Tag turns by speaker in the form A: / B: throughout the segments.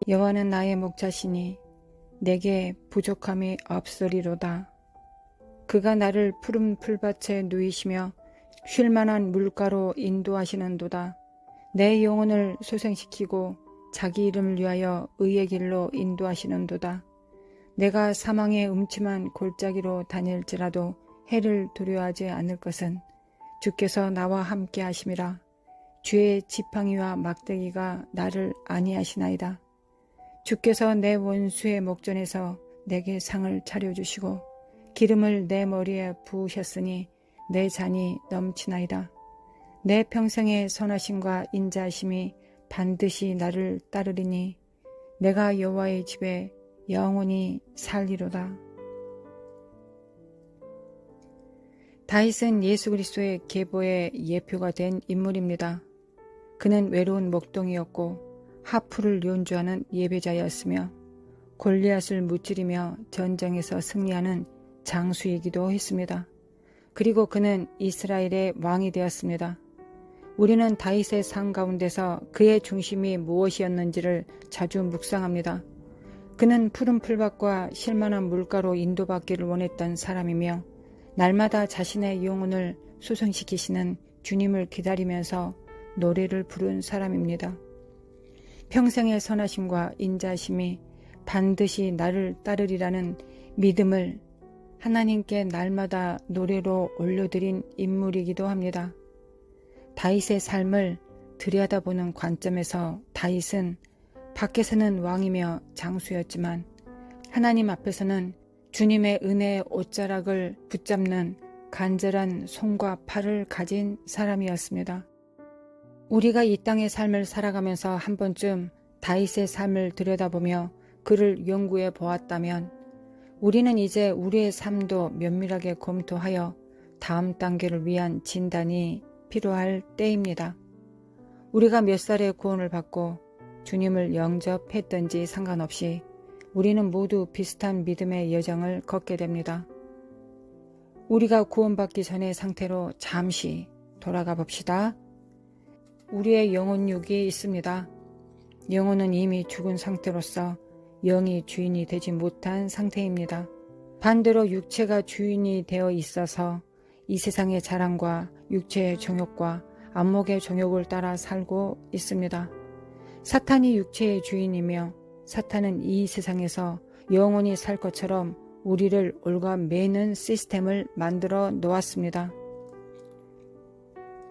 A: 여호와는 나의 목자시니 내게 부족함이 없으리로다. 그가 나를 푸른 풀밭에 누이시며 쉴만한 물가로 인도하시는도다. 내 영혼을 소생시키고 자기 이름을 위하여 의의 길로 인도하시는도다. 내가 사망의 음침한 골짜기로 다닐지라도 해를 두려워하지 않을 것은 주께서 나와 함께 하심이라. 주의 지팡이와 막대기가 나를 안위하시나이다. 주께서 내 원수의 목전에서 내게 상을 차려주시고 기름을 내 머리에 부으셨으니 내 잔이 넘치나이다. 내 평생의 선하심과 인자하심이 반드시 나를 따르리니 내가 여호와의 집에 영원히 살리로다. 다윗은 예수 그리스도의 계보의 예표가 된 인물입니다. 그는 외로운 목동이었고 하프를 연주하는 예배자였으며 골리앗을 무찌르며 전쟁에서 승리하는 장수이기도 했습니다. 그리고 그는 이스라엘의 왕이 되었습니다. 우리는 다윗의 삶 가운데서 그의 중심이 무엇이었는지를 자주 묵상합니다. 그는 푸른 풀밭과 쉴만한 물가로 인도받기를 원했던 사람이며 날마다 자신의 영혼을 소생시키시는 주님을 기다리면서 노래를 부른 사람입니다. 평생의 선하심과 인자심이 반드시 나를 따르리라는 믿음을 하나님께 날마다 노래로 올려드린 인물이기도 합니다. 다윗의 삶을 들여다보는 관점에서 다윗은 밖에서는 왕이며 장수였지만 하나님 앞에서는 주님의 은혜의 옷자락을 붙잡는 간절한 손과 팔을 가진 사람이었습니다. 우리가 이 땅의 삶을 살아가면서 한 번쯤 다윗의 삶을 들여다보며 그를 연구해 보았다면 우리는 이제 우리의 삶도 면밀하게 검토하여 다음 단계를 위한 진단이 필요할 때입니다. 우리가 몇 살에 구원을 받고 주님을 영접했던지 상관없이 우리는 모두 비슷한 믿음의 여정을 걷게 됩니다. 우리가 구원받기 전의 상태로 잠시 돌아가 봅시다. 우리의 영혼육이 있습니다. 영혼은 이미 죽은 상태로서 영이 주인이 되지 못한 상태입니다. 반대로 육체가 주인이 되어 있어서 이 세상의 자랑과 육체의 정욕과 안목의 정욕을 따라 살고 있습니다. 사탄이 육체의 주인이며 사탄은 이 세상에서 영원히 살 것처럼 우리를 올가매는 시스템을 만들어 놓았습니다.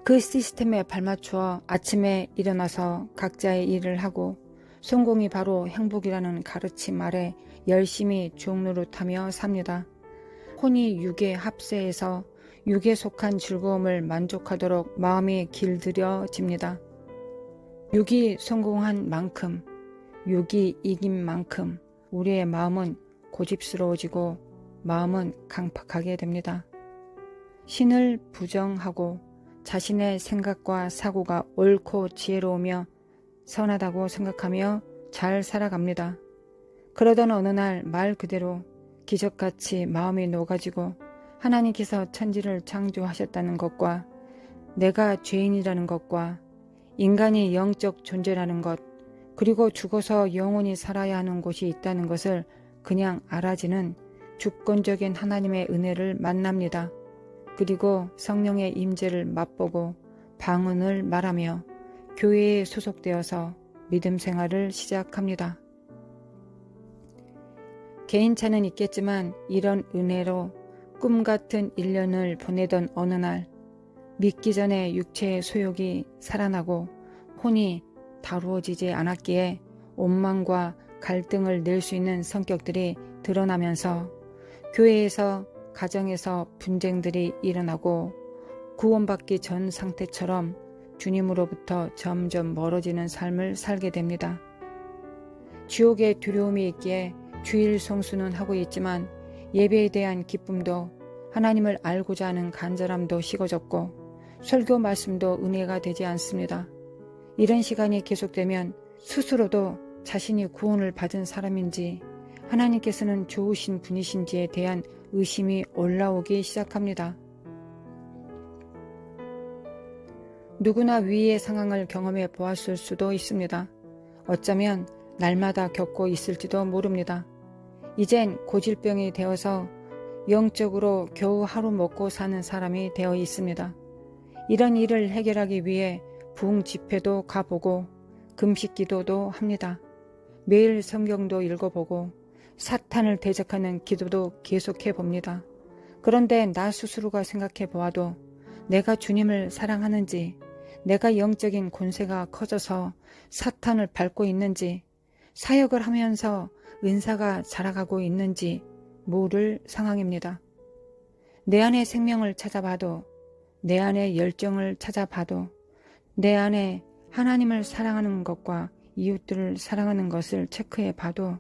A: 그 시스템에 발맞추어 아침에 일어나서 각자의 일을 하고 성공이 바로 행복이라는 가르침 아래 열심히 종노릇하며 삽니다. 혼이 육의 합세에서 육에 속한 즐거움을 만족하도록 마음이 길들여집니다. 육이 성공한 만큼, 육이 이긴 만큼 우리의 마음은 고집스러워지고 마음은 강팍하게 됩니다. 신을 부정하고 자신의 생각과 사고가 옳고 지혜로우며 선하다고 생각하며 잘 살아갑니다. 그러던 어느 날 말 그대로 기적같이 마음이 녹아지고 하나님께서 천지를 창조하셨다는 것과 내가 죄인이라는 것과 인간이 영적 존재라는 것 그리고 죽어서 영원히 살아야 하는 곳이 있다는 것을 그냥 알아지는 주권적인 하나님의 은혜를 만납니다. 그리고 성령의 임재를 맛보고 방언을 말하며 교회에 소속되어서 믿음 생활을 시작합니다. 개인차는 있겠지만 이런 은혜로 꿈같은 1년을 보내던 어느 날 믿기 전에 육체의 소욕이 살아나고 혼이 다루어지지 않았기에 원망과 갈등을 낼 수 있는 성격들이 드러나면서 교회에서 가정에서 분쟁들이 일어나고 구원받기 전 상태처럼 주님으로부터 점점 멀어지는 삶을 살게 됩니다. 지옥의 두려움이 있기에 주일 성수는 하고 있지만 예배에 대한 기쁨도 하나님을 알고자 하는 간절함도 식어졌고 설교 말씀도 은혜가 되지 않습니다. 이런 시간이 계속되면 스스로도 자신이 구원을 받은 사람인지 하나님께서는 좋으신 분이신지에 대한 의심이 올라오기 시작합니다. 누구나 위의 상황을 경험해 보았을 수도 있습니다. 어쩌면 날마다 겪고 있을지도 모릅니다. 이젠 고질병이 되어서 영적으로 겨우 하루 먹고 사는 사람이 되어 있습니다. 이런 일을 해결하기 위해 부흥 집회도 가보고 금식 기도도 합니다. 매일 성경도 읽어보고 사탄을 대적하는 기도도 계속해 봅니다. 그런데 나 스스로가 생각해 보아도 내가 주님을 사랑하는지, 내가 영적인 권세가 커져서 사탄을 밟고 있는지, 사역을 하면서 은사가 자라가고 있는지 모를 상황입니다. 내 안에 생명을 찾아봐도, 내 안에 열정을 찾아봐도, 내 안에 하나님을 사랑하는 것과 이웃들을 사랑하는 것을 체크해 봐도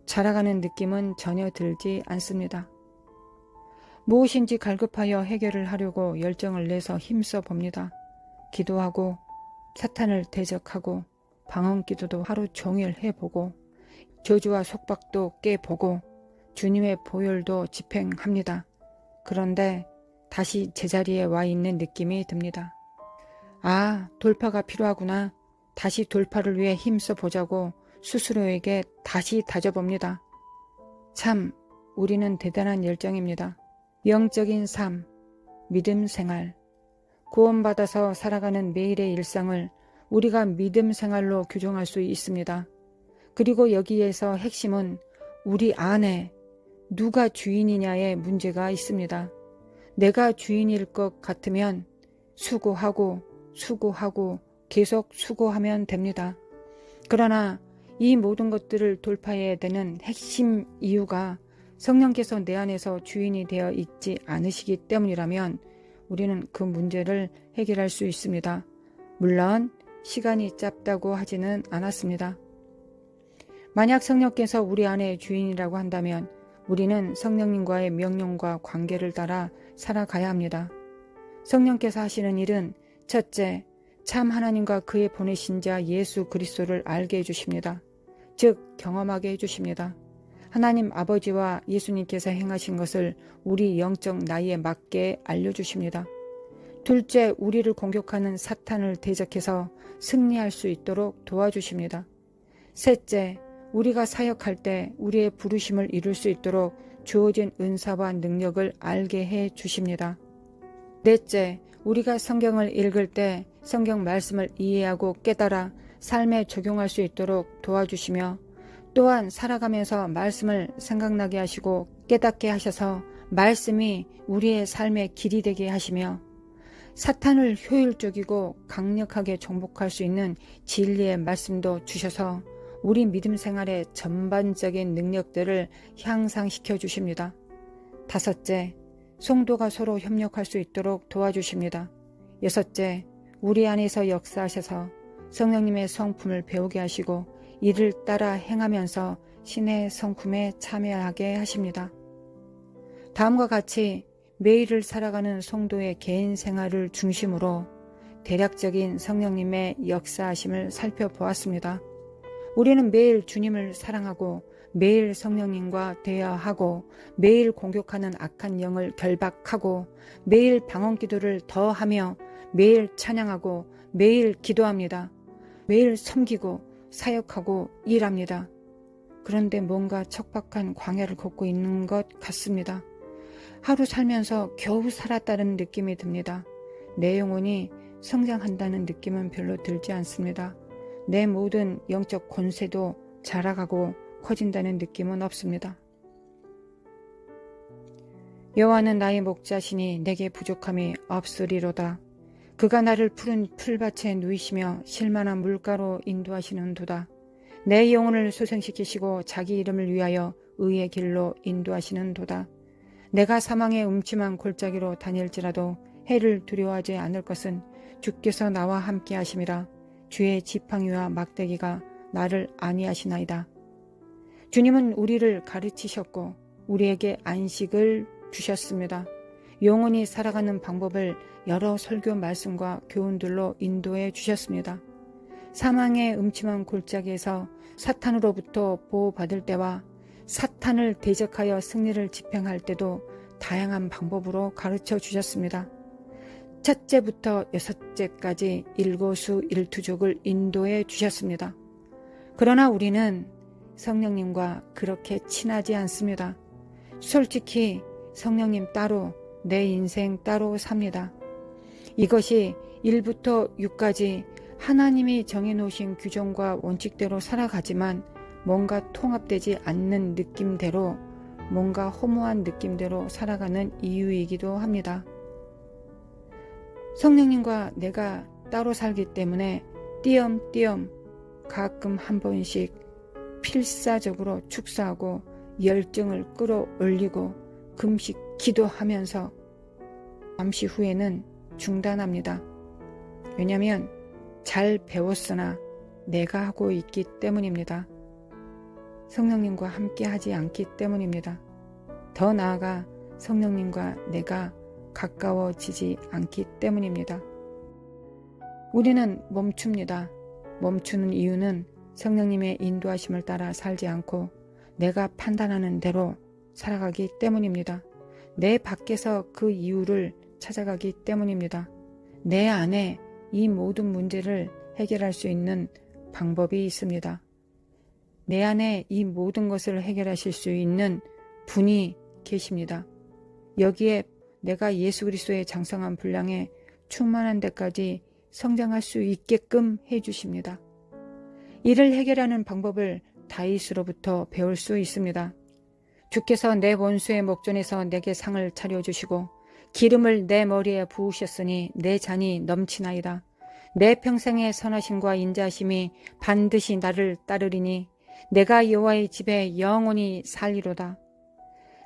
A: 자라가는 느낌은 전혀 들지 않습니다. 무엇인지 갈급하여 해결을 하려고 열정을 내서 힘써 봅니다. 기도하고 사탄을 대적하고 방언기도도 하루 종일 해보고 저주와 속박도 깨보고 주님의 보혈도 집행합니다. 그런데 다시 제자리에 와 있는 느낌이 듭니다. 아, 돌파가 필요하구나. 다시 돌파를 위해 힘써 보자고 스스로에게 다시 다져봅니다. 참, 우리는 대단한 열정입니다. 영적인 삶, 믿음 생활, 구원받아서 살아가는 매일의 일상을 우리가 믿음 생활로 규정할 수 있습니다. 그리고 여기에서 핵심은 우리 안에 누가 주인이냐의 문제가 있습니다. 내가 주인일 것 같으면 수고하고 계속 수고하면 됩니다. 그러나 이 모든 것들을 돌파해야 되는 핵심 이유가 성령께서 내 안에서 주인이 되어 있지 않으시기 때문이라면 우리는 그 문제를 해결할 수 있습니다. 물론 시간이 짧다고 하지는 않았습니다. 만약 성령께서 우리 안에 주인이라고 한다면 우리는 성령님과의 명령과 관계를 따라 살아가야 합니다. 성령께서 하시는 일은 첫째, 참 하나님과 그의 보내신 자 예수 그리스도를 알게 해주십니다. 즉 경험하게 해주십니다. 하나님 아버지와 예수님께서 행하신 것을 우리 영적 나이에 맞게 알려주십니다. 둘째, 우리를 공격하는 사탄을 대적해서 승리할 수 있도록 도와주십니다. 셋째, 우리가 사역할 때 우리의 부르심을 이룰 수 있도록 주어진 은사와 능력을 알게 해 주십니다. 넷째, 우리가 성경을 읽을 때 성경 말씀을 이해하고 깨달아 삶에 적용할 수 있도록 도와주시며 또한 살아가면서 말씀을 생각나게 하시고 깨닫게 하셔서 말씀이 우리의 삶의 길이 되게 하시며 사탄을 효율적이고 강력하게 정복할 수 있는 진리의 말씀도 주셔서 우리 믿음 생활의 전반적인 능력들을 향상시켜 주십니다. 다섯째, 성도가 서로 협력할 수 있도록 도와주십니다. 여섯째, 우리 안에서 역사하셔서 성령님의 성품을 배우게 하시고 이를 따라 행하면서 신의 성품에 참여하게 하십니다. 다음과 같이 매일을 살아가는 성도의 개인 생활을 중심으로 대략적인 성령님의 역사하심을 살펴보았습니다. 우리는 매일 주님을 사랑하고 매일 성령님과 대화하고 매일 공격하는 악한 영을 결박하고 매일 방언기도를 더하며 매일 찬양하고 매일 기도합니다. 매일 섬기고 사역하고 일합니다. 그런데 뭔가 척박한 광야를 걷고 있는 것 같습니다. 하루 살면서 겨우 살았다는 느낌이 듭니다. 내 영혼이 성장한다는 느낌은 별로 들지 않습니다. 내 모든 영적 권세도 자라가고 커진다는 느낌은 없습니다. 여호와는 나의 목자시니 내게 부족함이 없으리로다. 그가 나를 푸른 풀밭에 누이시며 실만한 물가로 인도하시는도다. 내 영혼을 소생시키시고 자기 이름을 위하여 의의 길로 인도하시는도다. 내가 사망의 음침한 골짜기로 다닐지라도 해를 두려워하지 않을 것은 주께서 나와 함께 하심이라. 주의 지팡이와 막대기가 나를 안위하시나이다. 주님은 우리를 가르치셨고 우리에게 안식을 주셨습니다. 영원히 살아가는 방법을 여러 설교 말씀과 교훈들로 인도해 주셨습니다. 사망의 음침한 골짜기에서 사탄으로부터 보호받을 때와 사탄을 대적하여 승리를 집행할 때도 다양한 방법으로 가르쳐 주셨습니다. 첫째부터 여섯째까지 일거수일투족을 인도해 주셨습니다. 그러나 우리는 성령님과 그렇게 친하지 않습니다. 솔직히 성령님 따로, 내 인생 따로 삽니다. 이것이 1부터 6까지 하나님이 정해놓으신 규정과 원칙대로 살아가지만 뭔가 통합되지 않는 느낌대로, 뭔가 허무한 느낌대로 살아가는 이유이기도 합니다. 성령님과 내가 따로 살기 때문에 띄엄띄엄 가끔 한 번씩 필사적으로 축사하고 열정을 끌어올리고 금식 기도하면서 잠시 후에는 중단합니다. 왜냐하면 잘 배웠으나 내가 하고 있기 때문입니다. 성령님과 함께 하지 않기 때문입니다. 더 나아가 성령님과 내가 가까워지지 않기 때문입니다. 우리는 멈춥니다. 멈추는 이유는 성령님의 인도하심을 따라 살지 않고 내가 판단하는 대로 살아가기 때문입니다. 내 밖에서 그 이유를 찾아가기 때문입니다. 내 안에 이 모든 문제를 해결할 수 있는 방법이 있습니다. 내 안에 이 모든 것을 해결하실 수 있는 분이 계십니다. 여기에 내가 예수 그리스도의 장성한 분량에 충만한 데까지 성장할 수 있게끔 해주십니다. 이를 해결하는 방법을 다윗으로부터 배울 수 있습니다. 주께서 내 원수의 목전에서 내게 상을 차려주시고 기름을 내 머리에 부으셨으니 내 잔이 넘치나이다. 내 평생의 선하심과 인자하심이 반드시 나를 따르리니 내가 여호와의 집에 영원히 살리로다.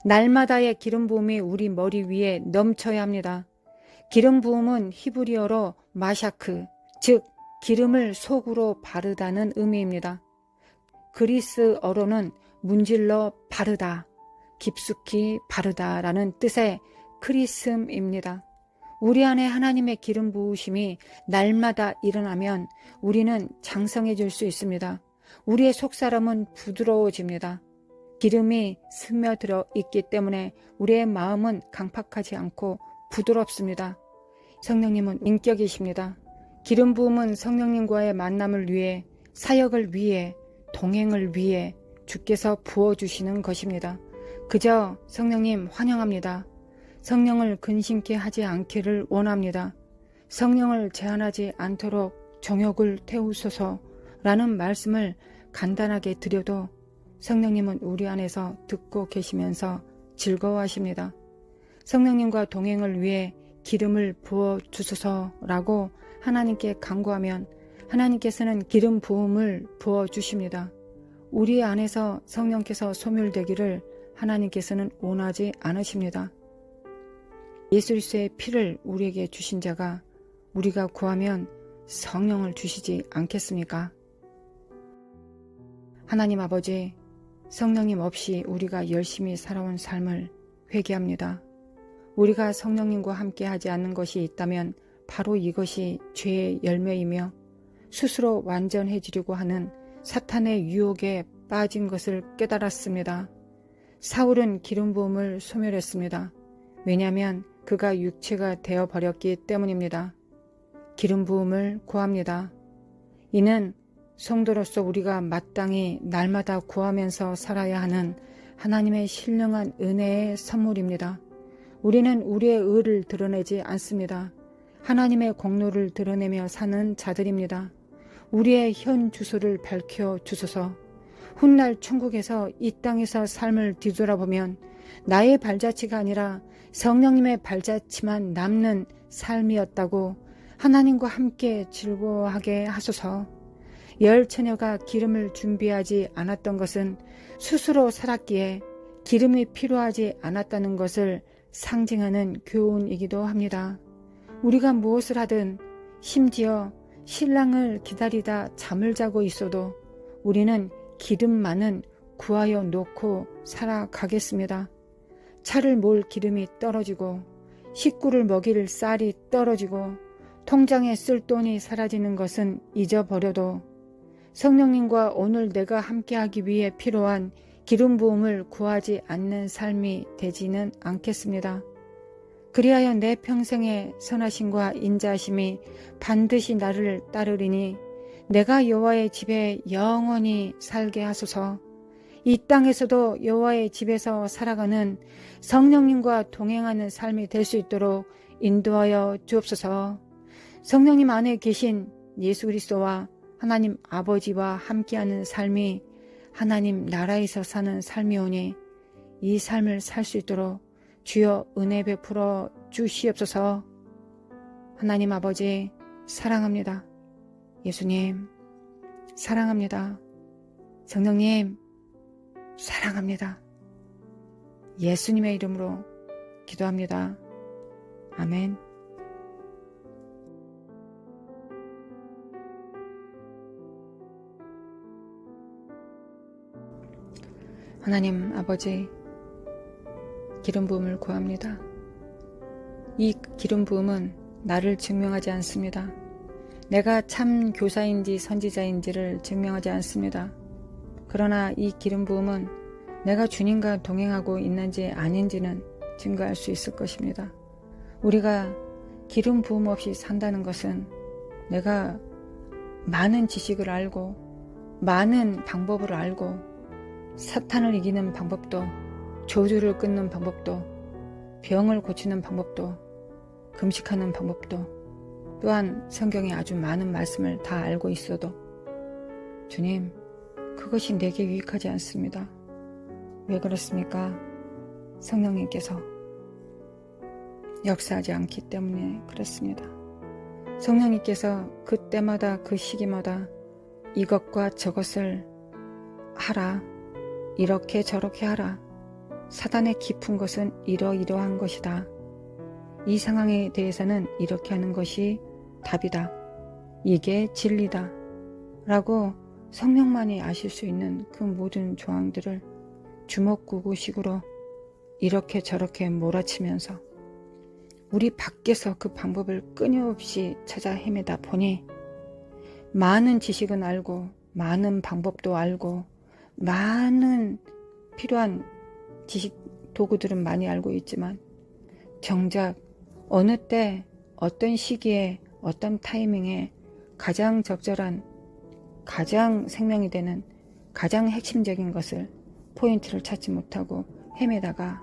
A: 날마다의 기름 부음이 우리 머리 위에 넘쳐야 합니다. 기름 부음은 히브리어로 마샤크, 즉 기름을 속으로 바르다는 의미입니다. 그리스어로는 문질러 바르다, 깊숙이 바르다라는 뜻의 크리스입니다. 우리 안에 하나님의 기름 부으심이 날마다 일어나면 우리는 장성해질 수 있습니다. 우리의 속사람은 부드러워집니다. 기름이 스며들어 있기 때문에 우리의 마음은 강팍하지 않고 부드럽습니다. 성령님은 인격이십니다. 기름 부음은 성령님과의 만남을 위해, 사역을 위해, 동행을 위해 주께서 부어주시는 것입니다. 그저 성령님 환영합니다. 성령을 근심케 하지 않기를 원합니다. 성령을 제한하지 않도록 정욕을 태우소서라는 말씀을 간단하게 드려도 성령님은 우리 안에서 듣고 계시면서 즐거워하십니다. 성령님과 동행을 위해 기름을 부어 주소서라고 하나님께 간구하면 하나님께서는 기름 부음을 부어 주십니다. 우리 안에서 성령께서 소멸되기를 하나님께서는 원하지 않으십니다. 예수 그리스도의 피를 우리에게 주신 자가 우리가 구하면 성령을 주시지 않겠습니까? 하나님 아버지, 성령님 없이 우리가 열심히 살아온 삶을 회개합니다. 우리가 성령님과 함께 하지 않는 것이 있다면 바로 이것이 죄의 열매이며 스스로 완전해지려고 하는 사탄의 유혹에 빠진 것을 깨달았습니다. 사울은 기름 부음을 소멸했습니다. 왜냐하면 그가 육체가 되어버렸기 때문입니다. 기름 부음을 구합니다. 이는 성도로서 우리가 마땅히 날마다 구하면서 살아야 하는 하나님의 신령한 은혜의 선물입니다. 우리는 우리의 의를 드러내지 않습니다. 하나님의 공로를 드러내며 사는 자들입니다. 우리의 현 주소를 밝혀 주소서. 훗날 천국에서 이 땅에서 삶을 뒤돌아보면 나의 발자취가 아니라 성령님의 발자취만 남는 삶이었다고 하나님과 함께 즐거워하게 하소서. 열 처녀가 기름을 준비하지 않았던 것은 스스로 살았기에 기름이 필요하지 않았다는 것을 상징하는 교훈이기도 합니다. 우리가 무엇을 하든 심지어 신랑을 기다리다 잠을 자고 있어도 우리는 기름만은 구하여 놓고 살아가겠습니다. 차를 몰 기름이 떨어지고 식구를 먹일 쌀이 떨어지고 통장에 쓸 돈이 사라지는 것은 잊어버려도 성령님과 오늘 내가 함께하기 위해 필요한 기름 부음을 구하지 않는 삶이 되지는 않겠습니다. 그리하여 내 평생의 선하심과 인자하심이 반드시 나를 따르리니 내가 여호와의 집에 영원히 살게 하소서. 이 땅에서도 여호와의 집에서 살아가는 성령님과 동행하는 삶이 될 수 있도록 인도하여 주옵소서. 성령님 안에 계신 예수 그리스도와 하나님 아버지와 함께하는 삶이 하나님 나라에서 사는 삶이오니 이 삶을 살 수 있도록 주여 은혜 베풀어 주시옵소서. 하나님 아버지 사랑합니다. 예수님 사랑합니다. 성령님 사랑합니다. 예수님의 이름으로 기도합니다. 아멘. 하나님 아버지, 기름 부음을 구합니다. 이 기름 부음은 나를 증명하지 않습니다. 내가 참 교사인지 선지자인지를 증명하지 않습니다. 그러나 이 기름 부음은 내가 주님과 동행하고 있는지 아닌지는 증거할 수 있을 것입니다. 우리가 기름 부음 없이 산다는 것은 내가 많은 지식을 알고 많은 방법을 알고 사탄을 이기는 방법도, 저주를 끊는 방법도, 병을 고치는 방법도, 금식하는 방법도, 또한 성경에 아주 많은 말씀을 다 알고 있어도 주님, 그것이 내게 유익하지 않습니다. 왜 그렇습니까? 성령님께서 역사하지 않기 때문에 그렇습니다. 성령님께서 그때마다 그 시기마다 이것과 저것을 하라, 이렇게 저렇게 하라, 사단의 깊은 것은 이러이러한 것이다, 이 상황에 대해서는 이렇게 하는 것이 답이다, 이게 진리다 라고 성령만이 아실 수 있는 그 모든 조항들을 주먹구구식으로 이렇게 저렇게 몰아치면서 우리 밖에서 그 방법을 끊임없이 찾아 헤매다 보니 많은 지식은 알고 많은 방법도 알고 많은 필요한 지식 도구들은 많이 알고 있지만 정작 어느 때 어떤 시기에 어떤 타이밍에 가장 적절한 가장 생명이 되는 가장 핵심적인 것을 포인트를 찾지 못하고 헤매다가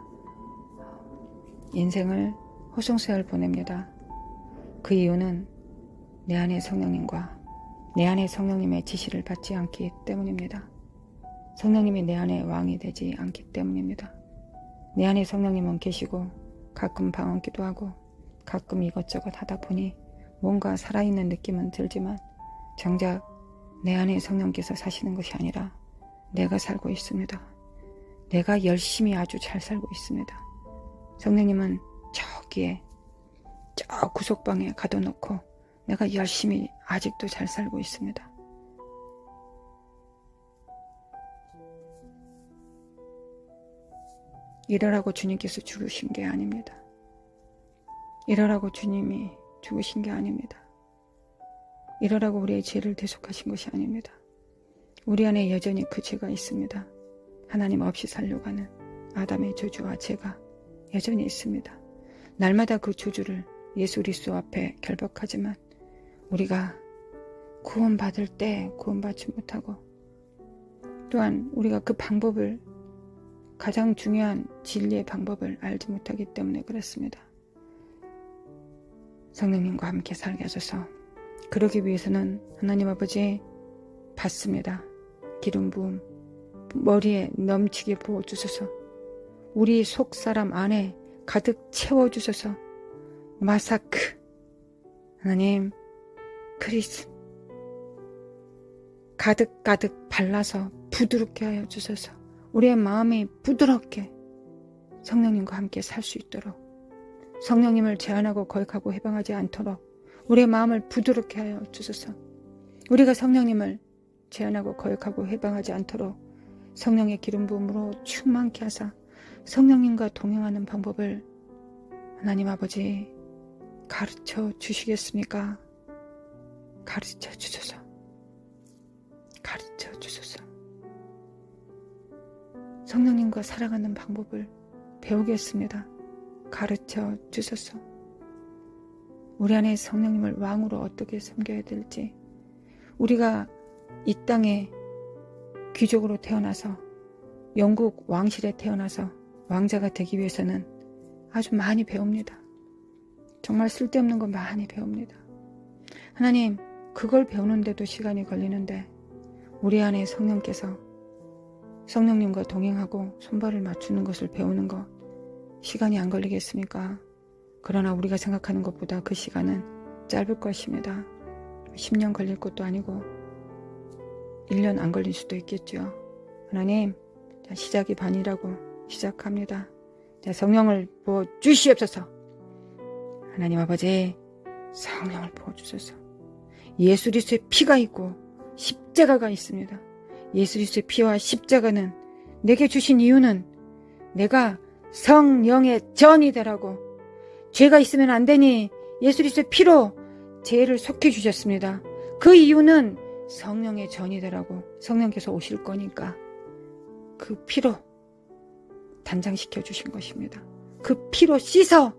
A: 인생을 허송세월 보냅니다. 그 이유는 내 안에 성령님과 내 안에 성령님의 지시를 받지 않기 때문입니다. 성령님이 내 안에 왕이 되지 않기 때문입니다. 내 안에 성령님은 계시고 가끔 방언기도 하고 가끔 이것저것 하다 보니 뭔가 살아있는 느낌은 들지만 정작 내 안에 성령께서 사시는 것이 아니라 내가 살고 있습니다. 내가 열심히 아주 잘 살고 있습니다. 성령님은 저기에 저 구석방에 가둬놓고 내가 열심히 아직도 잘 살고 있습니다. 이러라고 주님께서 죽으신 게 아닙니다. 이러라고 주님이 죽으신 게 아닙니다. 이러라고 우리의 죄를 대속하신 것이 아닙니다. 우리 안에 여전히 그 죄가 있습니다. 하나님 없이 살려고 하는 아담의 저주와 죄가 여전히 있습니다. 날마다 그 저주를 예수 그리스도 앞에 결박하지만 우리가 구원받을 때 구원받지 못하고 또한 우리가 그 방법을 가장 중요한 진리의 방법을 알지 못하기 때문에 그렇습니다. 성령님과 함께 살게 하소서. 그러기 위해서는 하나님 아버지 받습니다. 기름 부음 머리에 넘치게 부어주소서. 우리 속사람 안에 가득 채워주소서. 마사크 하나님 그리스 가득 발라서 부드럽게 하여 주소서. 우리의 마음이 부드럽게 성령님과 함께 살 수 있도록 성령님을 제한하고 거역하고 해방하지 않도록 우리의 마음을 부드럽게 하여 주소서. 우리가 성령님을 제한하고 거역하고 해방하지 않도록 성령의 기름 부음으로 충만케 하사 성령님과 동행하는 방법을 하나님 아버지 가르쳐 주시겠습니까? 가르쳐 주소서. 가르쳐 주소서. 성령님과 살아가는 방법을 배우겠습니다. 가르쳐 주소서. 우리 안에 성령님을 왕으로 어떻게 섬겨야 될지, 우리가 이 땅에 귀족으로 태어나서 영국 왕실에 태어나서 왕자가 되기 위해서는 아주 많이 배웁니다. 정말 쓸데없는 거 많이 배웁니다. 하나님, 그걸 배우는데도 시간이 걸리는데 우리 안에 성령께서 성령님과 동행하고 손발을 맞추는 것을 배우는 것 시간이 안 걸리겠습니까? 그러나 우리가 생각하는 것보다 그 시간은 짧을 것입니다. 10년 걸릴 것도 아니고 1년 안 걸릴 수도 있겠죠. 하나님, 시작이 반이라고 시작합니다. 성령을 부어주시옵소서. 하나님 아버지, 성령을 부어주소서. 예수 그리스도의 피가 있고 십자가가 있습니다. 예수 그리스도의 피와 십자가는 내게 주신 이유는 내가 성령의 전이 되라고, 죄가 있으면 안 되니 예수 그리스도의 피로 죄를 속해 주셨습니다. 그 이유는 성령의 전이 되라고, 성령께서 오실 거니까 그 피로 단장시켜 주신 것입니다. 그 피로 씻어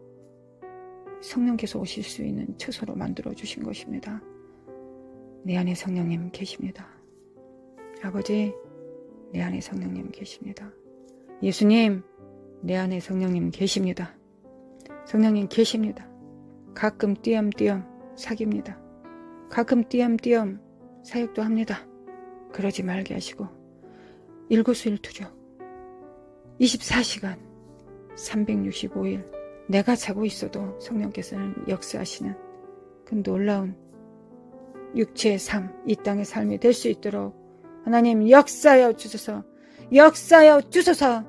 A: 성령께서 오실 수 있는 처소로 만들어 주신 것입니다. 내 안에 성령님 계십니다. 아버지, 내 안에 성령님 계십니다. 예수님, 내 안에 성령님 계십니다. 성령님 계십니다. 가끔 띄엄띄엄 사깁니다. 가끔 띄엄띄엄 사역도 합니다. 그러지 말게 하시고 일거수일투족 24시간 365일 내가 자고 있어도 성령께서는 역사하시는 그 놀라운 육체의 삶, 이 땅의 삶이 될 수 있도록 하나님 역사하여 주소서, 역사하여 주소서,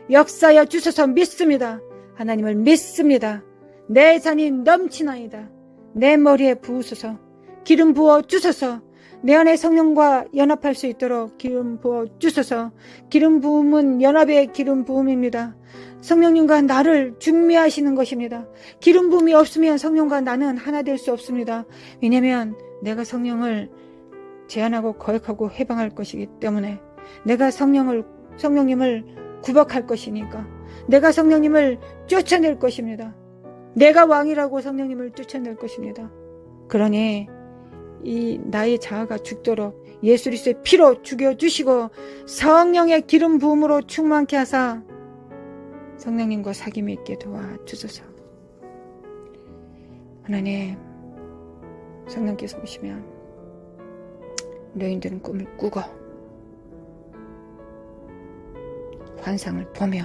A: 역사하여 주소서. 믿습니다. 하나님을 믿습니다. 내 잔이 넘치나이다. 내 머리에 부으소서. 기름 부어 주소서. 내 안에 성령과 연합할 수 있도록 기름 부어 주소서. 기름 부음은 연합의 기름 부음입니다. 성령님과 나를 중매하시는 것입니다. 기름 부음이 없으면 성령과 나는 하나 될 수 없습니다. 왜냐하면 내가 성령을 제한하고 거역하고 해방할 것이기 때문에, 내가 성령님을 구박할 것이니까, 내가 성령님을 쫓아낼 것입니다. 내가 왕이라고 성령님을 쫓아낼 것입니다. 그러니 이 나의 자아가 죽도록 예수 그리스도의 피로 죽여주시고 성령의 기름 부음으로 충만케 하사 성령님과 사귐이 있게 도와주소서. 하나님, 성령께서 오시면 노인들은 꿈을 꾸고 환상을 보며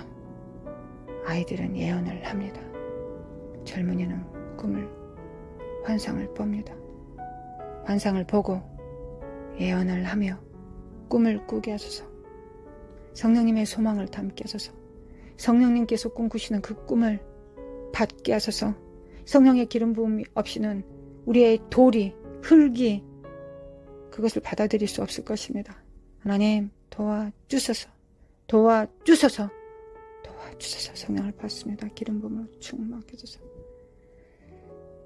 A: 아이들은 예언을 합니다. 젊은이는 꿈을, 환상을 봅니다. 환상을 보고 예언을 하며 꿈을 꾸게 하소서. 성령님의 소망을 담게 하소서. 성령님께서 꿈꾸시는 그 꿈을 받게 하소서. 성령의 기름 부음이 없이는 우리의 돌이, 흙이 그것을 받아들일 수 없을 것입니다. 하나님, 도와주소서. 도와주소서. 도와주소서. 성령을 받습니다. 기름 부음으로 충만하게 하소서.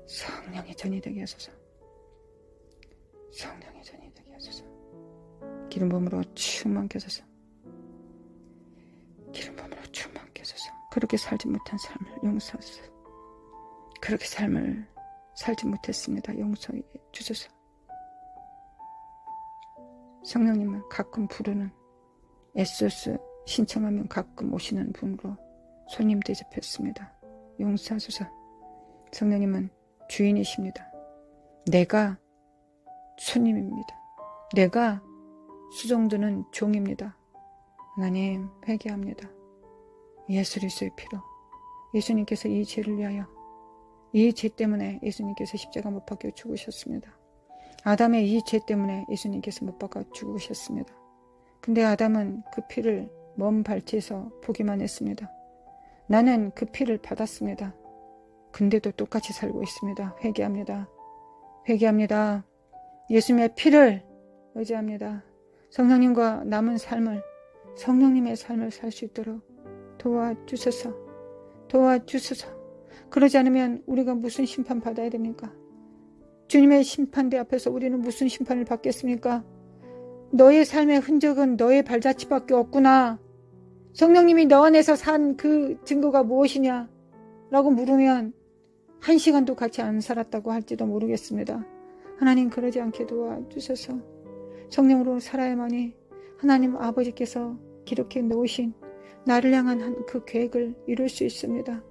A: 성령의 전이 되게 하소서. 성령의 전이 되게 하소서. 기름 부음으로 충만하게 하소서. 기름 부음으로 충만하게 하소서. 그렇게 살지 못한 삶을 용서하소서. 그렇게 삶을 살지 못했습니다. 용서해 주소서. 성령님은 가끔 부르는, SOS 신청하면 가끔 오시는 분으로 손님 대접했습니다. 용서하소서. 성령님은 주인이십니다. 내가 손님입니다. 내가 수종드는 종입니다. 하나님, 회개합니다. 예수 그리스도의 피로, 예수님께서 이 죄를 위하여, 이 죄 때문에 예수님께서 십자가 못 박혀 죽으셨습니다. 아담의 이 죄 때문에 예수님께서 못 박아 죽으셨습니다. 근데 아담은 그 피를 먼 발치에서 보기만 했습니다. 나는 그 피를 받았습니다. 근데도 똑같이 살고 있습니다. 회개합니다. 회개합니다. 예수님의 피를 의지합니다. 성령님과 남은 삶을, 성령님의 삶을 살 수 있도록 도와주소서. 도와주소서. 그러지 않으면 우리가 무슨 심판 받아야 됩니까? 주님의 심판대 앞에서 우리는 무슨 심판을 받겠습니까? 너의 삶의 흔적은 너의 발자취밖에 없구나. 성령님이 너 안에서 산 그 증거가 무엇이냐? 라고 물으면 1시간도 같이 안 살았다고 할지도 모르겠습니다. 하나님 그러지 않게 도와주셔서 성령으로 살아야만이 하나님 아버지께서 기록해 놓으신 나를 향한 그 계획을 이룰 수 있습니다.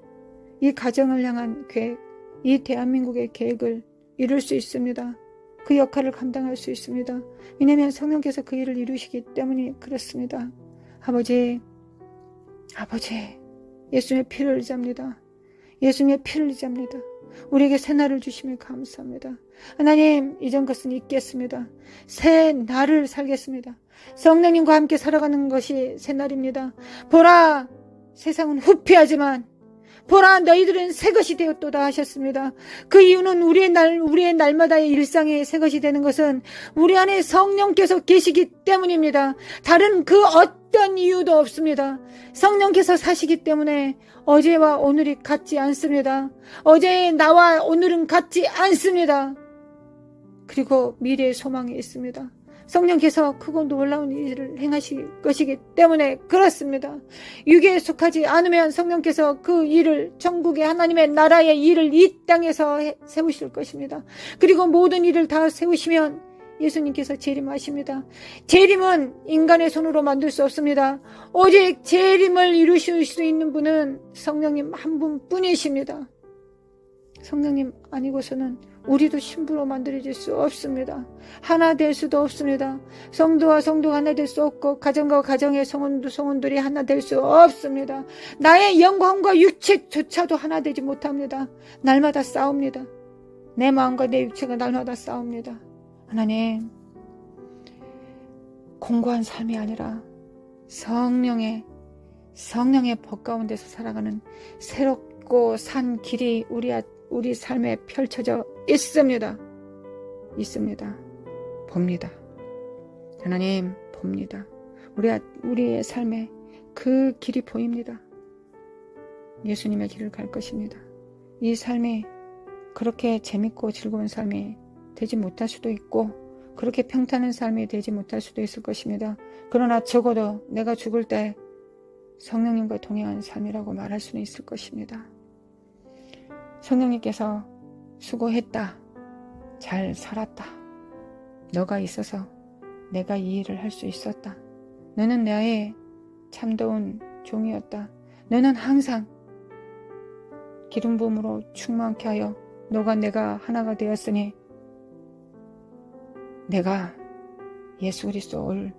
A: 이 가정을 향한 계획, 이 대한민국의 계획을 이룰 수 있습니다. 그 역할을 감당할 수 있습니다. 왜냐하면 성령께서 그 일을 이루시기 때문에 그렇습니다. 아버지, 예수님의 피를 의지합니다. 예수님의 피를 의지합니다. 우리에게 새 날을 주시면 감사합니다. 하나님, 이전 것은 잊겠습니다. 새 날을 살겠습니다. 성령님과 함께 살아가는 것이 새 날입니다. 보라, 세상은 후피하지만 보라, 너희들은 새 것이 되었도다 하셨습니다. 그 이유는 우리의 날마다의 일상에 새 것이 되는 것은 우리 안에 성령께서 계시기 때문입니다. 다른 그 어떤 이유도 없습니다. 성령께서 사시기 때문에 어제와 오늘이 같지 않습니다. 어제의 나와 오늘은 같지 않습니다. 그리고 미래의 소망이 있습니다. 성령께서 크고 놀라운 일을 행하실 것이기 때문에 그렇습니다. 육에 속하지 않으면 성령께서 그 일을, 천국의 하나님의 나라의 일을 이 땅에서 세우실 것입니다. 그리고 모든 일을 다 세우시면 예수님께서 재림하십니다. 재림은 인간의 손으로 만들 수 없습니다. 오직 재림을 이루실 수 있는 분은 성령님 한 분뿐이십니다. 성령님 아니고서는 우리도 신부로 만들어질 수 없습니다. 하나 될 수도 없습니다. 성도와 성도가 하나 될 수 없고 가정과 가정의 성원들이 하나 될 수 없습니다. 나의 영광과 육체조차도 하나 되지 못합니다. 날마다 싸웁니다. 내 마음과 내 육체가 날마다 싸웁니다. 하나님, 공고한 삶이 아니라 성령의 법 가운데서 살아가는 새롭고 산 길이 우리 삶에 펼쳐져 있습니다. 봅니다. 하나님, 봅니다. 우리의 삶에 그 길이 보입니다. 예수님의 길을 갈 것입니다. 이 삶이 그렇게 재밌고 즐거운 삶이 되지 못할 수도 있고 그렇게 평탄한 삶이 되지 못할 수도 있을 것입니다. 그러나 적어도 내가 죽을 때 성령님과 동행한 삶이라고 말할 수는 있을 것입니다. 성령님께서 수고했다. 잘 살았다. 너가 있어서 내가 이 일을 할 수 있었다. 너는 나의 참다운 종이었다. 너는 항상 기름 부음으로 충만케 하여 내가 하나가 되었으니 내가 예수 그리스도 올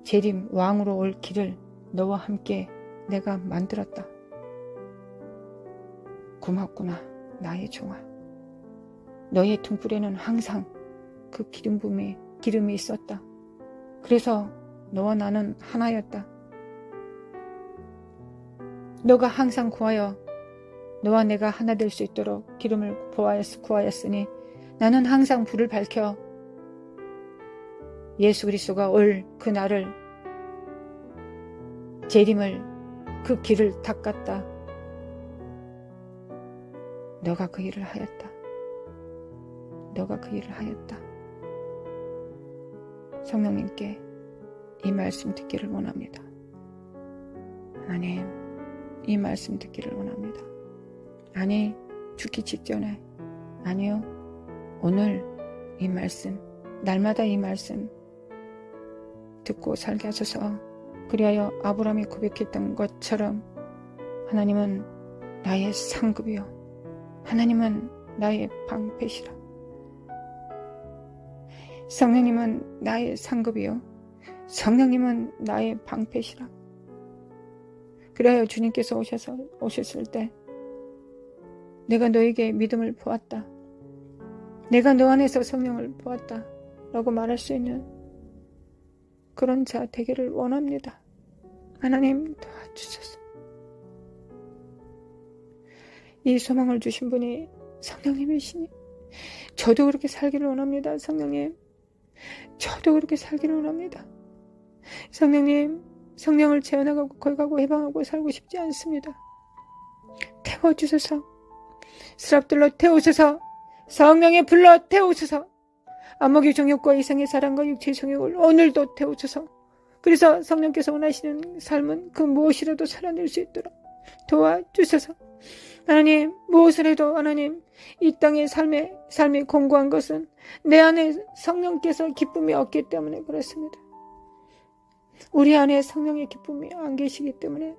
A: 재림 왕으로 올 길을 너와 함께 내가 만들었다. 고맙구나 나의 종아. 너의 등불에는 항상 그 기름이 있었다. 그래서 너와 나는 하나였다. 너가 항상 구하여 너와 내가 하나 될 수 있도록 기름을 구하였으니 나는 항상 불을 밝혀 예수 그리스도가 올 그 날을 재림을 그 길을 닦았다. 너가 그 일을 하였다. 성령님께 이 말씀 듣기를 원합니다. 하나님, 이 말씀 듣기를 원합니다. 아니, 죽기 직전에, 아니요, 오늘 이 말씀, 날마다 이 말씀 듣고 살게 하소서. 그리하여 아브라함이 고백했던 것처럼 하나님은 나의 상급이요, 하나님은 나의 방패시라. 성령님은 나의 상급이요, 성령님은 나의 방패시라. 그리하여 주님께서 오셨을 때 내가 너에게 믿음을 보았다. 내가 너 안에서 성령을 보았다. 라고 말할 수 있는 그런 자 되기를 원합니다. 하나님 도와주소서. 이 소망을 주신 분이 성령님이시니 저도 그렇게 살기를 원합니다. 성령님, 저도 그렇게 살기를 원합니다. 성령님, 성령을 재현하고 걸가고 해방하고 살고 싶지 않습니다. 태워주소서. 스랍들로 태우소서. 성령의 불러 태우소서. 안목의 정욕과 이성의 사랑과 육체의 정욕을 오늘도 태우소서. 그래서 성령께서 원하시는 삶은 그 무엇이라도 살아낼 수 있도록 도와주셔서 하나님, 무엇을 해도 하나님, 이 땅의 삶이 공고한 것은 내 안에 성령께서 기쁨이 없기 때문에 그렇습니다. 우리 안에 성령의 기쁨이 안 계시기 때문에,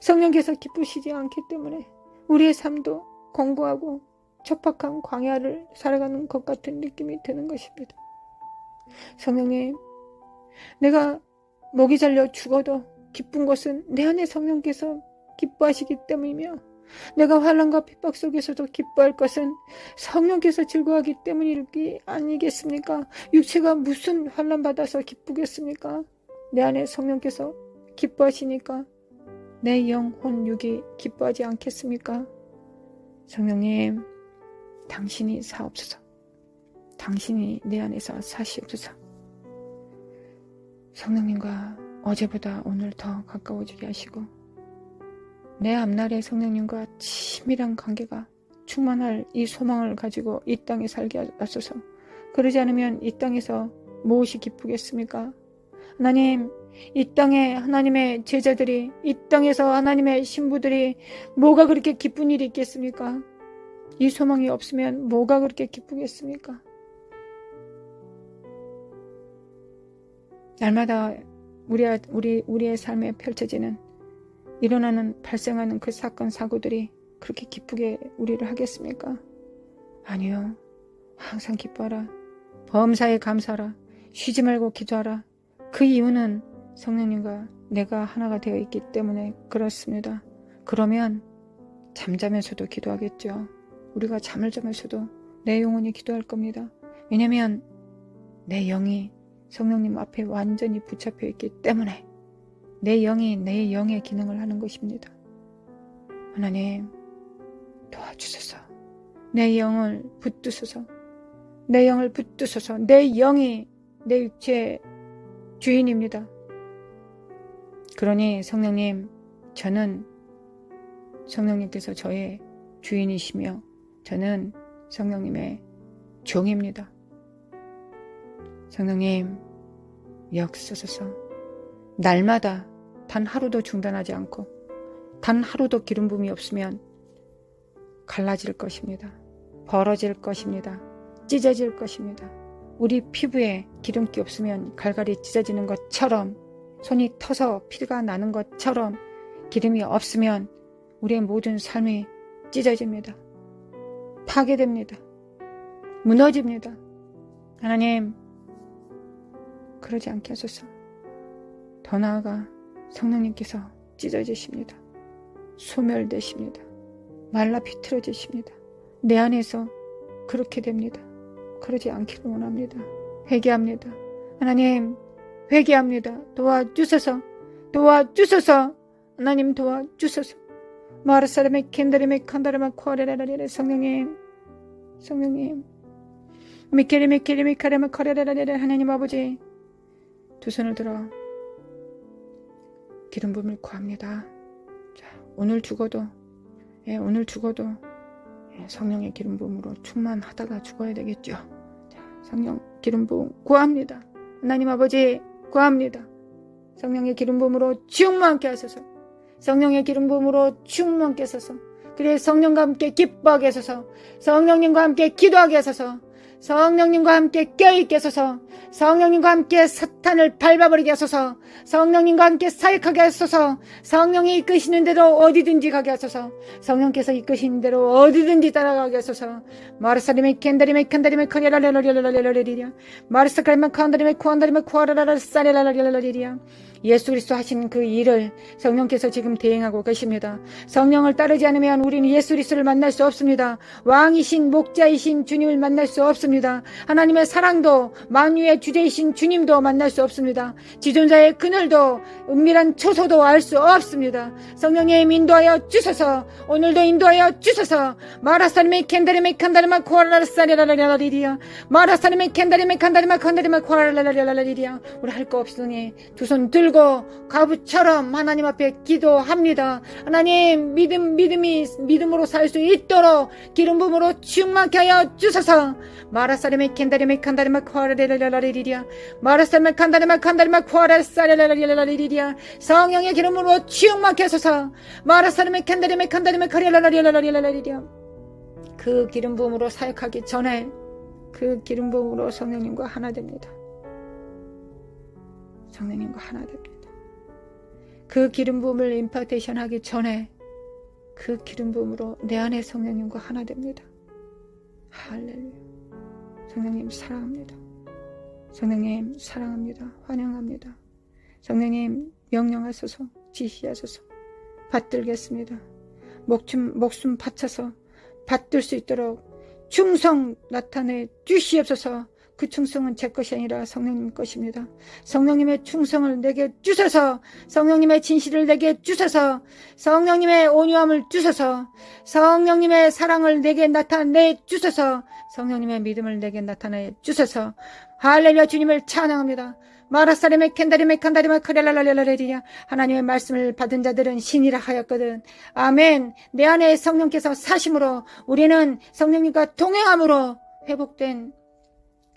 A: 성령께서 기쁘시지 않기 때문에 우리의 삶도 공고하고 척박한 광야를 살아가는 것 같은 느낌이 드는 것입니다. 성령님, 내가 목이 잘려 죽어도 기쁜 것은 내 안에 성령께서 기뻐하시기 때문이며, 내가 환난과 핍박 속에서도 기뻐할 것은 성령께서 즐거워하기 때문이 아니겠습니까? 육체가 무슨 환난 받아서 기쁘겠습니까? 내 안에 성령께서 기뻐하시니까 내 영혼 육이 기뻐하지 않겠습니까? 성령님, 당신이 사옵소서. 당신이 내 안에서 사시옵소서. 성령님과 어제보다 오늘 더 가까워지게 하시고, 내 앞날의 성령님과 친밀한 관계가 충만할 이 소망을 가지고 이 땅에 살게 하소서. 그러지 않으면 이 땅에서 무엇이 기쁘겠습니까? 하나님, 이 땅에 하나님의 제자들이, 이 땅에서 하나님의 신부들이 뭐가 그렇게 기쁜 일이 있겠습니까? 이 소망이 없으면 뭐가 그렇게 기쁘겠습니까? 날마다 우리의 삶에 펼쳐지는, 발생하는 그 사건 사고들이 그렇게 기쁘게 우리를 하겠습니까? 아니요. 항상 기뻐하라. 범사에 감사하라. 쉬지 말고 기도하라. 그 이유는 성령님과 내가 하나가 되어 있기 때문에 그렇습니다. 그러면 잠자면서도 기도하겠죠. 우리가 잠을 자면서도 내 영혼이 기도할 겁니다. 왜냐하면 내 영이 성령님 앞에 완전히 붙잡혀 있기 때문에 내 영이 내 영의 기능을 하는 것입니다. 하나님, 도와주소서. 내 영을 붙드소서. 내 영을 붙드소서. 내 영이 내 육체의 주인입니다. 그러니 성령님, 저는 성령님께서 저의 주인이시며 저는 성령님의 종입니다. 성령님, 역사소서. 날마다 단 하루도 중단하지 않고 단 하루도 기름 부음이 없으면 갈라질 것입니다. 벌어질 것입니다. 찢어질 것입니다. 우리 피부에 기름기 없으면 갈갈이 찢어지는 것처럼, 손이 터서 피가 나는 것처럼 기름이 없으면 우리의 모든 삶이 찢어집니다. 파괴됩니다. 무너집니다. 하나님, 그러지 않게 하소서. 더 나아가 성령님께서 찢어지십니다. 소멸되십니다. 말라 비틀어지십니다. 내 안에서 그렇게 됩니다. 그러지 않기를 원합니다. 회개합니다. 하나님, 회개합니다. 도와주소서. 도와주소서. 하나님, 도와주소서. 마르사르메 켄다르메 칸다르마 코아레라라레. 성령님, 성령님, 미케리메 카레마 카레라라레. 하나님 아버지, 두 손을 들어 기름 부음을 구합니다. 자, 오늘 죽어도 성령의 기름 부음으로 충만하다가 죽어야 되겠죠. 자, 성령 기름 부음 구합니다. 하나님 아버지, 구합니다. 성령의 기름 부음으로 충만케 하소서. 성령의 기름 부음으로 충만케 하소서. 그래, 성령과 함께 기뻐하게 하소서. 성령님과 함께 기도하게 하소서. 성령님과 함께 깨어있게 하소서. 성령님과 함께 사탄을 밟아버리게 하소서. 성령님과 함께 사역하게 하소서. 성령이 이끄시는 대로 어디든지 가게 하소서. 성령께서 이끄시는 대로 어디든지 따라가게 하소서. 마르사리메 켄다리메 칸다리메 카레라라라라라라라리리야. 마르사카리메 칸다리메 쿠안다리메 쿠아라라라사레라라라라리리야. 예수 그리스도 하신 그 일을 성령께서 지금 대행하고 계십니다. 성령을 따르지 않으면 우리는 예수 그리스도를 만날 수 없습니다. 왕이신 목자이신 주님을 만날 수 없습니다. 하나님의 사랑도 만유의 주제이신 주님도 만날 수 없습니다. 지존자의 그늘도 은밀한 초소도 알 수 없습니다. 성령님, 인도하여 주소서. 오늘도 인도하여 주소서. 마라사리메 켄다리메 칸다리마 코아라라사레라라라리리야. 마라사리메 켄다리메 칸다리마 칸다리마 코아라라라라리리야. 우리 할 거 없으니 두 손 들고 가부처럼 하나님 앞에 기도합니다. 하나님, 믿음으로 살 수 있도록 기름 부음으로 충만케 하여 주소서. 마라사르메 켄다리메 칸다리마 코아라레라라리리리아 마라사르메 칸다리마 칸다리마 코아라사레라라리라리리리아 성령의 기름으로 충만케 하소서. 마라사르메 켄다리메 칸다리마 카리라라리라리라리리리아 그 기름 부음으로 사역하기 전에 그 기름 부음으로 성령님과 하나 됩니다. 성령님과 하나 됩니다. 그 기름 부음을 임파테이션 하기 전에 그 기름 부음으로 내 안에 성령님과 하나 됩니다. 할렐루야. 성령님 사랑합니다. 성령님 사랑합니다. 환영합니다. 성령님 명령하소서. 지시하소서. 받들겠습니다. 목숨 바쳐서 받들 수 있도록 충성 나타내 주시옵소서. 그 충성은 제 것이 아니라 성령님 것입니다. 성령님의 충성을 내게 주소서. 성령님의 진실을 내게 주소서. 성령님의 온유함을 주소서. 성령님의 사랑을 내게 나타내 주소서. 성령님의 믿음을 내게 나타내 주소서. 할렐루야. 주님을 찬양합니다. 마라사레메 켄다리메 칸다리마 카렐랄랄랄랄레리야 하나님의 말씀을 받은 자들은 신이라 하였거든. 아멘. 내 안에 성령께서 사심으로 우리는 성령님과 동행함으로 회복된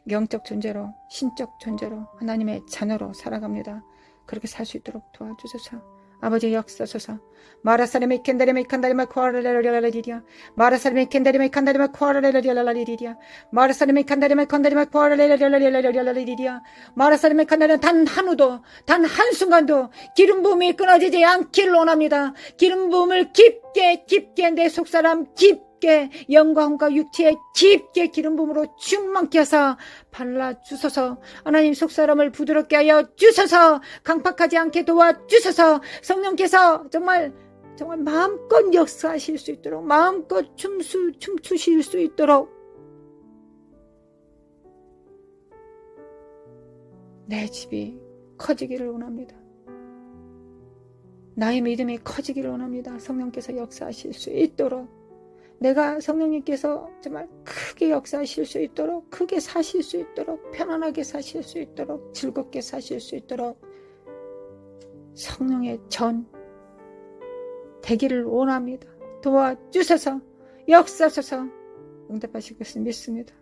A: 영적 존재로 신적 존재로 하나님의 자녀로 살아갑니다. 그렇게 살 수 있도록 도와주소서. 아버지 역사소서. 마라사레메 켄다리메 칸다리마 코아라레라리라리리야 마라사레메 켄다리메 칸다리마 코아라레라리라리리야 마라사레메 칸다리마 칸다리마 코아라레라리라리라리리야 마라사레메 칸다리마 단 한우도 단 한순간도 기름 부음이 끊어지지 않기를 원합니다. 기름 부음을 깊게 내 속사람 깊게 영광과 육체에 깊게 기름 부음으로 충만케 하사 발라주소서. 하나님 속사람을 부드럽게 하여 주소서. 강팍하지 않게 도와주소서. 성령께서 정말 마음껏 역사하실 수 있도록 마음껏 춤추실 수 있도록 내 집이 커지기를 원합니다. 나의 믿음이 커지기를 원합니다. 성령께서 역사하실 수 있도록 내가 성령님께서 정말 크게 역사하실 수 있도록 크게 사실 수 있도록 편안하게 사실 수 있도록 즐겁게 사실 수 있도록 성령의 전 되기를 원합니다. 도와주셔서 역사하셔서 응답하실 것을 믿습니다.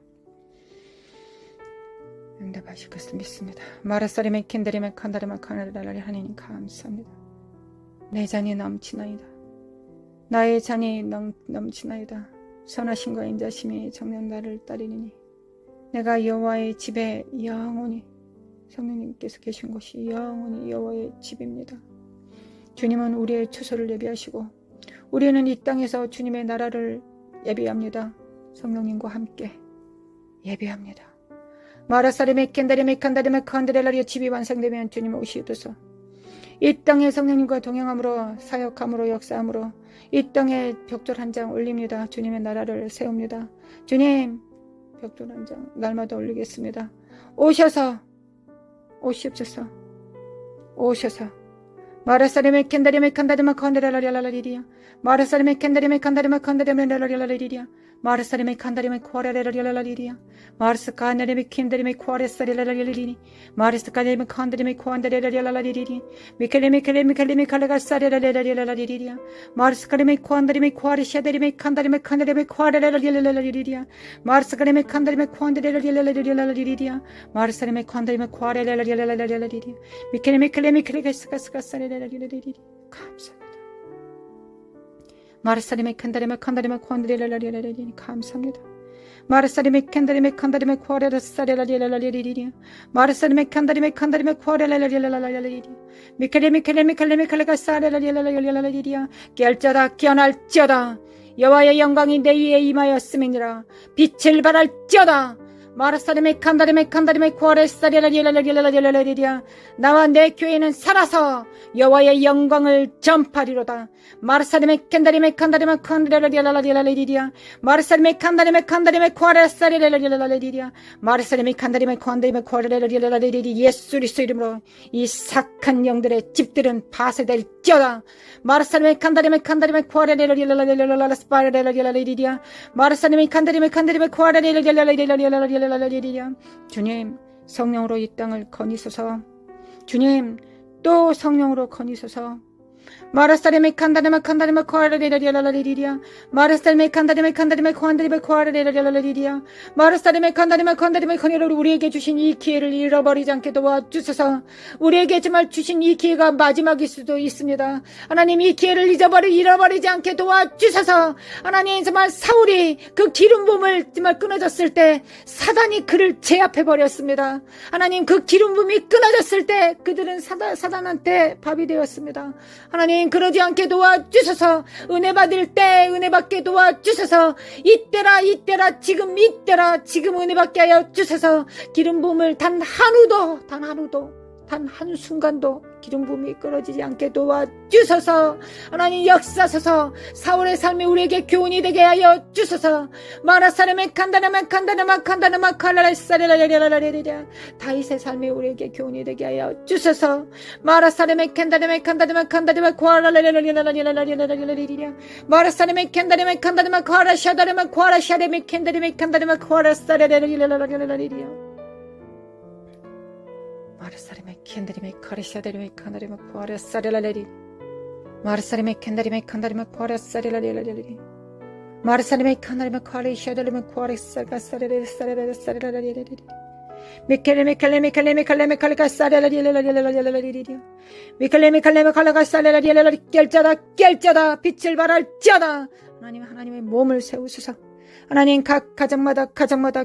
A: 응답하실 것을 믿습니다. 마라사리메 켄다리메 칸다리마 카나다라리 하나님 감사합니다. 내 잔이 넘치나이다. 나의 잔이 넘치나이다. 선하심과 인자심이 정녕 나를 따르리니 내가 여호와의 집에 영원히 성령님께서 계신 곳이 영원히 여호와의 집입니다. 주님은 우리의 처소를 예비하시고 우리는 이 땅에서 주님의 나라를 예비합니다. 성령님과 함께 예비합니다. 마라사리메 켄다리메 칸다리메 칸다레라리의 집이 완성되면 주님 오시옵소서. 이 땅에 성령님과 동행함으로 사역함으로 역사함으로 이 땅에 벽돌 한 장 올립니다. 주님의 나라를 세웁니다. 주님 벽돌 한 장 날마다 올리겠습니다. 오셔서 오시옵소서. 오셔서 마라사리메 켄다리메 칸다리마 칸다레라리라리리야 마라사리메 켄다리메 칸다리마 칸다레라리라리리야 마르사리메 칸다리메 코아레라리라리리야 마르스카네리메 킨다리메 코아레사리라리리리 마르스카네리메 칸다리메 코안다레라리라리리리 미켈레메 칼레가사레라리라리라리리야 마르스카네리메 코안다리메 코아레샤데리메 칸다리메 칸다리메 코아레라리라리라리리야 마르스카네리메 칸다리메 코안다레라리라리라리리야 마르사리메 칸다리메 코아레라리라리라리리리 미켈레메 칼레가사레라리라리라리리 감사합니다. 마르사리메 칸다리메 칸다리메 코안다레라리라리리 감사합니다. 마르사리메 칸다리메 칸다리메 코아레라사레라리라리리리 마르사리메 칸다리메 칸다리메 코아레라리라리라리리 미켈레메 칼레가사레라리라리라리리야 깨알지어다 깨어날지어다 여호와의 영광이 내 위에 임하였음이니라 빛을 발할지어다 마르사리메 칸다리메 칸다리메 코아레사레라리라리라리리야 나와 내 교회는 살아서 여호와의 영광을 전파리로다. 마르사리메 켄다리메 칸다리메 칸다레라리라리라리리야 마르사리메 칸다리메 칸다리메 코아레사레라리라리라리리야 마르사리메 칸다리메 칸다리메 코아레라리라리라리리 예수 그리스도 이름으로 이 사악한 영들의 집들은 파쇄될지어다. 마르사리메 칸다리메 칸다리메 코아레라리라리라리라리라리리야 마르사리메 칸다리메 칸다리메 코아레라리라리라리라리라리리야 주님 성령으로 이 땅을 거니소서. 주님 또 성령으로 거니소서. 마라사레메 칸다레마 칸다레마 코아라레라리라라리리리아 마라사레메 칸다레메 칸다레메 코안다레메 코아라레라리라리리아 마라사레메 칸다레마 칸다레메 코니를 우리에게 주신 이 기회를 잃어버리지 않게 도와주소서. 우리에게 정말 주신 이 기회가 마지막일 수도 있습니다. 하나님, 이 기회를 잃어버리지 않게 도와주소서. 하나님, 정말 사울이 그 기름 부음을 정말 끊어졌을 때 사단이 그를 제압해버렸습니다. 하나님, 그 기름 부음이 끊어졌을 때 그들은 사단한테 밥이 되었습니다. 하나님, 그러지 않게 도와주소서. 은혜 받을 때 은혜 받게 도와주소서. 이때라 지금 이때라 지금 은혜 받게 하여 주소서. 기름 부음을 단 한순간도 기름 부음이 끊어지지 않게 도와주소서. 하나님, 역사소서. 사울의 삶이 우리에게 교훈이 되게 하여 주소서. 마라사레메 칸다나마 칼라라사레라레라레라 다윗의 삶이 우리에게 교훈이 되게 하여 주소서. 마라사레메 칸다나마 코아라레라레라레라레라 마라사레메 칸다나마 코아라샤다레마 칸다레메 코아라사레라레라레라 마르사레메 캔다리메 카리샤데리메 칸다리메 코아라사레라레리 마르사레메 캔다리메 칸다리메 코아라사레라레라레리 마르사레메 칸다리메 카리샤데리메 코아라사레라레라레리 미켈레메 칼레가사레라레라레라레리 미켈레메 칼레가사레라레라레리 깰자다 빛을 발할자다. 하나님의 몸을 세우소서. 하나님, 각 가정마다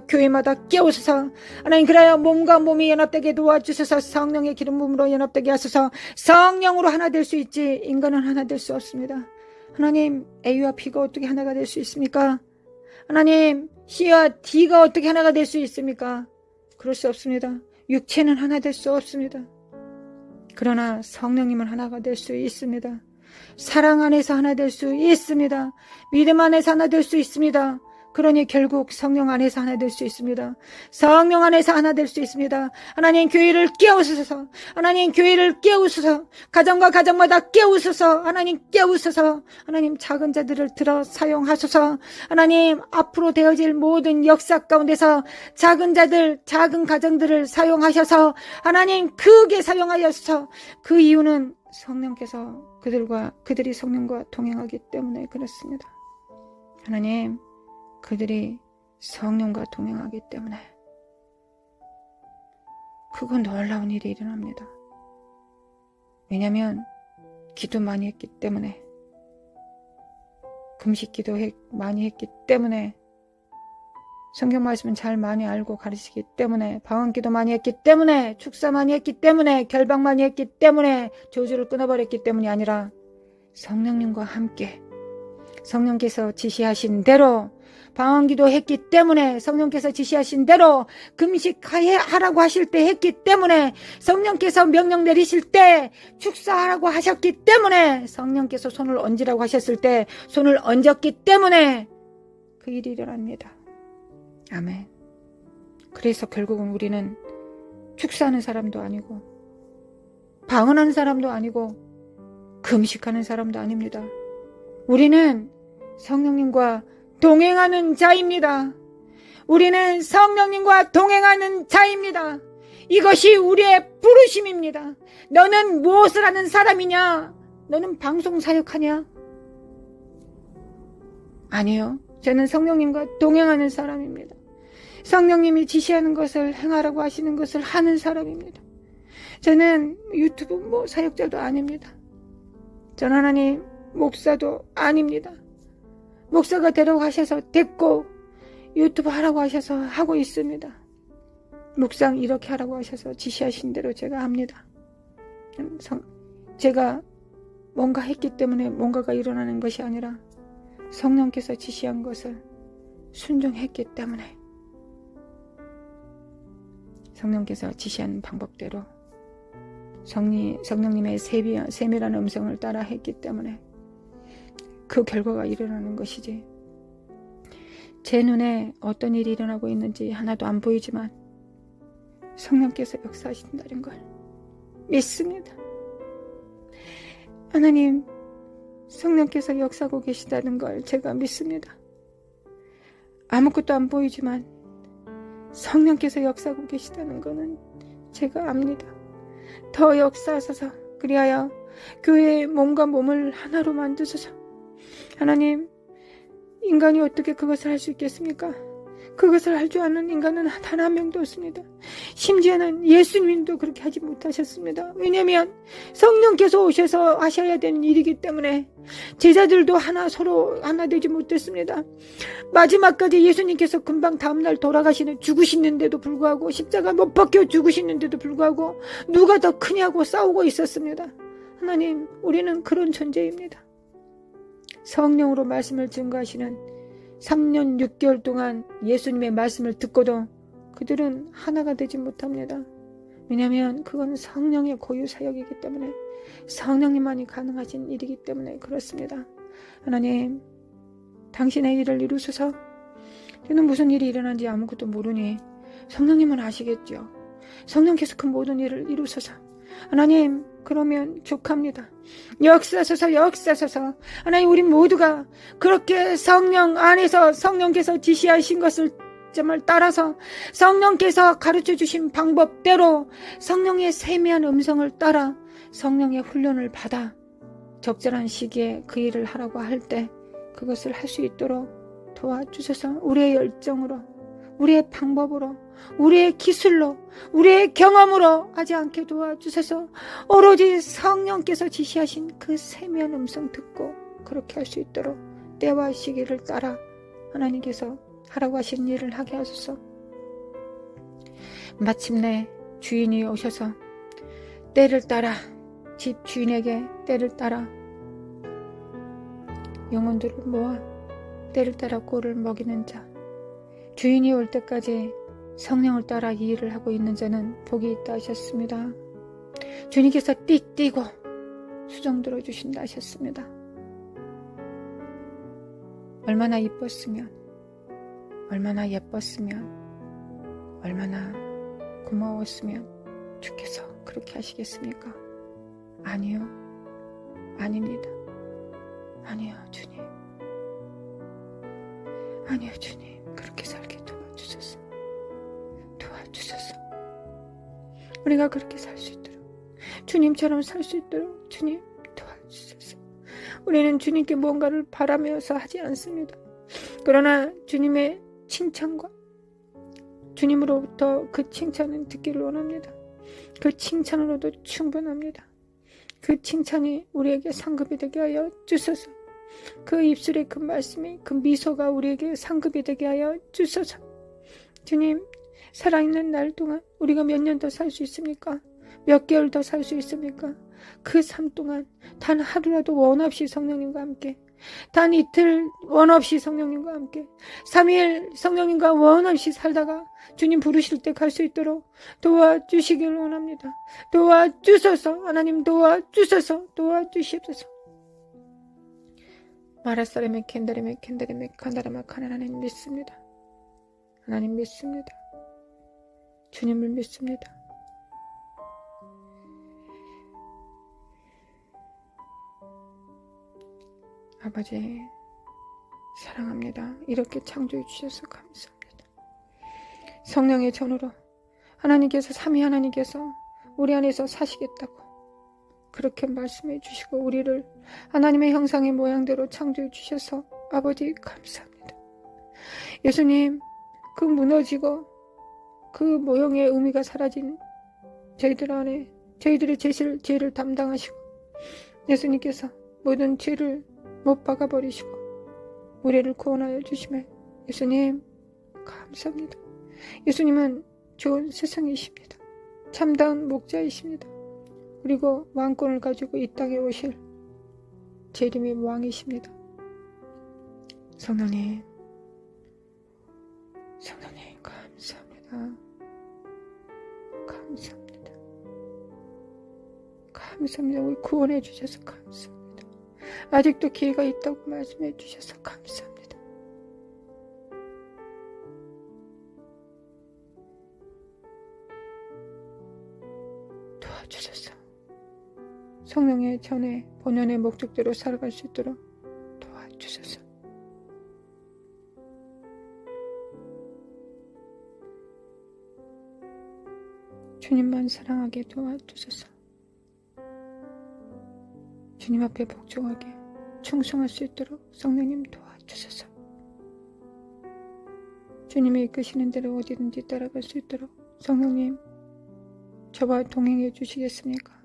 A: 교회마다 깨우소서. 하나님, 그래야 몸과 몸이 연합되게 도와주소서. 성령의 기름 부음으로 연합되게 하소서. 성령으로 하나 될 수 있지 인간은 하나 될 수 없습니다. 하나님, A와 B가 어떻게 하나가 될 수 있습니까? 하나님, C와 D가 어떻게 하나가 될 수 있습니까? 그럴 수 없습니다. 육체는 하나 될 수 없습니다. 그러나 성령님은 하나가 될 수 있습니다. 사랑 안에서 하나 될 수 있습니다. 믿음 안에서 하나 될 수 있습니다. 그러니 결국 성령 안에서 하나 될 수 있습니다. 성령 안에서 하나 될 수 있습니다. 하나님, 교회를 깨우소서. 하나님, 교회를 깨우소서. 가정마다 깨우소서. 하나님, 깨우소서. 하나님, 작은 자들을 들어 사용하소서. 하나님, 앞으로 되어질 모든 역사 가운데서 작은 자들, 작은 가정들을 사용하셔서 하나님, 크게 사용하셔서. 그 이유는 성령께서 그들이 성령과 동행하기 때문에 그렇습니다. 하나님, 그들이 성령과 동행하기 때문에 그건 놀라운 일이 일어납니다. 왜냐하면 기도 많이 했기 때문에, 금식 기도 많이 했기 때문에, 성경 말씀은 잘 많이 알고 가르치기 때문에, 방언기도 많이 했기 때문에, 축사 많이 했기 때문에, 결방 많이 했기 때문에, 저주를 끊어버렸기 때문이 아니라 성령님과 함께 성령께서 지시하신 대로 방언기도 했기 때문에, 성령께서 지시하신 대로 금식하라고 하실 때 했기 때문에, 성령께서 명령 내리실 때 축사하라고 하셨기 때문에, 성령께서 손을 얹으라고 하셨을 때 손을 얹었기 때문에 그 일이 일어납니다. 아멘. 그래서 결국은 우리는 축사하는 사람도 아니고 방언하는 사람도 아니고 금식하는 사람도 아닙니다. 우리는 성령님과 동행하는 자입니다. 우리는 성령님과 동행하는 자입니다. 이것이 우리의 부르심입니다. 너는 무엇을 하는 사람이냐? 너는 방송 사역하냐? 아니요. 저는 성령님과 동행하는 사람입니다. 성령님이 지시하는 것을 행하라고 하시는 것을 하는 사람입니다. 저는 유튜브 사역자도 아닙니다. 저는 하나님 목사도 아닙니다. 목사가 되라고 하셔서 됐고, 유튜브 하라고 하셔서 하고 있습니다. 묵상 이렇게 하라고 하셔서 지시하신 대로 제가 합니다. 제가 뭔가 했기 때문에 뭔가가 일어나는 것이 아니라 성령께서 지시한 것을 순종했기 때문에, 성령께서 지시한 방법대로 성령님의 세밀한 음성을 따라 했기 때문에 그 결과가 일어나는 것이지, 제 눈에 어떤 일이 일어나고 있는지 하나도 안 보이지만 성령께서 역사하신다는 걸 믿습니다. 하나님, 성령께서 역사하고 계시다는 걸 제가 믿습니다. 아무것도 안 보이지만 성령께서 역사하고 계시다는 것은 제가 압니다. 더 역사하소서. 그리하여 교회의 몸과 몸을 하나로 만드소서. 하나님, 인간이 어떻게 그것을 할 수 있겠습니까? 그것을 할 줄 아는 인간은 단 한 명도 없습니다. 심지어는 예수님도 그렇게 하지 못하셨습니다. 왜냐하면 성령께서 오셔서 하셔야 되는 일이기 때문에 제자들도 서로 하나 되지 못했습니다. 마지막까지 예수님께서 금방 다음날 돌아가시는 죽으시는데도 불구하고 십자가 못 박혀 죽으시는데도 불구하고 누가 더 크냐고 싸우고 있었습니다. 하나님, 우리는 그런 존재입니다. 성령으로 말씀을 증거하시는 3년 6개월 동안 예수님의 말씀을 듣고도 그들은 하나가 되지 못합니다. 왜냐하면 그건 성령의 고유 사역이기 때문에, 성령님만이 가능하신 일이기 때문에 그렇습니다. 하나님, 당신의 일을 이루소서. 저는 무슨 일이 일어난지 아무것도 모르니 성령님은 아시겠죠. 성령께서 그 모든 일을 이루소서. 하나님, 그러면 족합니다. 역사소서, 역사소서. 하나님, 우리 모두가 그렇게 성령 안에서 성령께서 지시하신 것을 따라서 성령께서 가르쳐 주신 방법대로 성령의 세미한 음성을 따라 성령의 훈련을 받아 적절한 시기에 그 일을 하라고 할 때 그것을 할 수 있도록 도와주셔서 우리의 열정으로, 우리의 방법으로, 우리의 기술로, 우리의 경험으로 하지 않게 도와주셔서 오로지 성령께서 지시하신 그 세미한 음성 듣고 그렇게 할 수 있도록 때와 시기를 따라 하나님께서 하라고 하신 일을 하게 하소서. 마침내 주인이 오셔서 때를 따라, 집 주인에게 때를 따라 영혼들을 모아 때를 따라 꼴을 먹이는 자, 주인이 올 때까지 성령을 따라 이 일을 하고 있는 자는 복이 있다 하셨습니다. 주님께서 띠띠고 수정 들어주신다 하셨습니다. 얼마나 이뻤으면, 얼마나 예뻤으면, 얼마나 고마웠으면 주께서 그렇게 하시겠습니까? 아니요, 아닙니다. 아니요, 주님. 아니요, 주님. 그렇게 살게 도와주소서. 도와주소서. 우리가 그렇게 살 수 있도록, 주님처럼 살 수 있도록 주님 도와주소서. 우리는 주님께 뭔가를 바라면서 하지 않습니다. 그러나 주님의 칭찬과 주님으로부터 그 칭찬은 듣기를 원합니다. 그 칭찬으로도 충분합니다. 그 칭찬이 우리에게 상급이 되게 하여 주소서. 그 입술의 그 말씀이, 그 미소가 우리에게 상급이 되게 하여 주소서. 주님, 살아있는 날 동안 우리가 몇 년 더 살 수 있습니까? 몇 개월 더 살 수 있습니까? 그 삶 동안 단 하루라도 원 없이 성령님과 함께, 단 이틀 원 없이 성령님과 함께, 3일 성령님과 원 없이 살다가 주님 부르실 때 갈 수 있도록 도와주시길 원합니다. 도와주소서. 하나님 도와주소서. 도와주시옵소서. 마라사레메 켄다레메 켄다레메 칸다라마 칸 하나님 믿습니다. 하나님 믿습니다. 주님을 믿습니다. 아버지 사랑합니다. 이렇게 창조해 주셔서 감사합니다. 성령의 전으로 하나님께서, 삼위 하나님께서 우리 안에서 사시겠다고 그렇게 말씀해 주시고 우리를 하나님의 형상의 모양대로 창조해 주셔서 아버지 감사합니다. 예수님, 그 무너지고 그 모형의 의미가 사라진 저희들 안에 저희들의 죄를 담당하시고 예수님께서 모든 죄를 못 박아버리시고 우리를 구원하여 주시면 예수님 감사합니다. 예수님은 좋은 스승이십니다. 참다운 목자이십니다. 그리고 왕권을 가지고 이 땅에 오실 재림의 왕이십니다. 성령님 감사합니다. 감사합니다. 감사합니다. 우리 구원해 주셔서 감사합니다. 아직도 기회가 있다고 말씀해 주셔서 감사합니다. 도와주셔서 성령의 전에 본연의 목적대로 살아갈 수 있도록 도와주셔서 주님만 사랑하게 도와주셔서 주님 앞에 복종하게 충성할 수 있도록 성령님 도와주소서. 주님이 이끄시는 대로 어디든지 따라갈 수 있도록 성령님 저와 동행해 주시겠습니까?